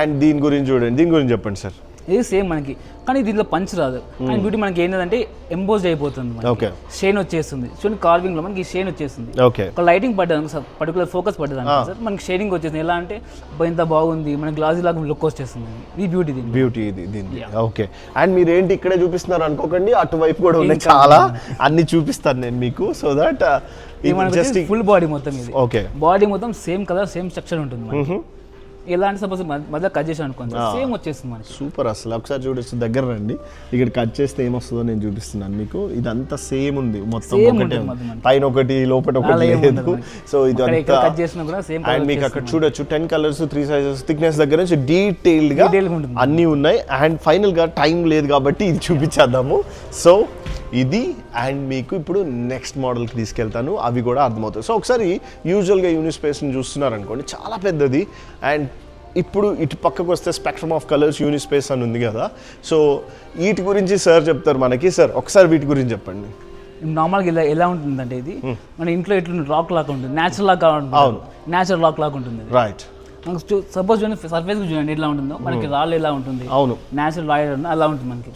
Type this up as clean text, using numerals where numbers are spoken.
And దీని గురించి చెప్పండి సార్. ఇది సేమ్ మనకి, కానీ దీంట్లో పంచ్ రాదు. కానీ బ్యూటీ మనకి ఏంటంటే ఎంబోజ్డ్ అయిపోతుంది, షేన్ వచ్చేస్తుంది. చూడండి కార్వింగ్ లో మనకి షేన్ వచ్చేస్తుంది. ఒక లైటింగ్ పడ్డది, పర్టికులర్ ఫోకస్ పడ్డది సార్, మనకి షేడింగ్ వచ్చేసింది. ఎలా అంటే ఎంత బాగుంది, మనకి గ్లాసీ లాగా లుక్ వచ్చేస్తుంది. ఇది బ్యూటీ ఇది. ఓకే, అండ్ మీరు ఏంటి ఇక్కడే చూపిస్తున్నారు అనుకోకండి, అటువైపు కూడా ఉన్నాయి చాలా, అన్ని చూపిస్తాను నేను మీకు. సో దట్ ఫుల్ బాడీ మొత్తం ఇది. ఓకే, బాడీ మొత్తం సేమ్ కలర్ సేమ్ స్ట్రక్చర్ ఉంటుంది. ఎలా అంటే సపోజ్ మధ్య కట్ చేసి అనుకోండి, సేమ్ వచ్చేస్తుంది మనకి. సూపర్, అసలు ఒకసారి చూడొచ్చు, దగ్గర రండి, ఇక్కడ కట్ చేస్తే ఏమొస్తుందో నేను చూపిస్తున్నాను మీకు. ఇదంతా సేమ్ ఉంది మొత్తం, ఒకటే పైన ఒకటి లోపల ఒకటి లేదు. సో ఇది అండ్ మీకు అక్కడ చూడొచ్చు 10 కలర్స్ 3 సైజెస్ థిక్నెస్ దగ్గర నుంచి డీటెయిల్డ్ గా అన్ని ఉన్నాయి. అండ్ ఫైనల్ గా టైం లేదు కాబట్టి ఇది చూపించేద్దాము. సో ఇది, అండ్ మీకు ఇప్పుడు నెక్స్ట్ మోడల్కి తీసుకెళ్తాను, అవి కూడా అర్థమవుతాయి. సో ఒకసారి యూజువల్గా యూనిస్పేస్ని చూస్తున్నారనుకోండి, చాలా పెద్దది. అండ్ ఇప్పుడు ఇటు పక్కకు వస్తే స్పెక్ట్రమ్ ఆఫ్ కలర్స్ యూనిస్పేస్ అని ఉంది కదా. సో వీటి గురించి సార్ చెప్తారు మనకి. సార్ ఒకసారి వీటి గురించి చెప్పండి. నార్మల్గా ఎలా ఉంటుందంటే, ఇది మన ఇంట్లో ఎట్లా రాక్ లాగా ఉంటుంది, న్యాచురల్ లాగా ఉంటుంది. అవును, న్యాచురల్ రాక్ లాగా ఉంటుంది. రైట్, సపోజ్ సర్ఫేస్ చూడండి ఎట్లా ఉంటుందో, మనకి రాళ్ళు ఎలా ఉంటుంది, అవును న్యాచురల్ రాయల్ అలా ఉంటుంది మనకి.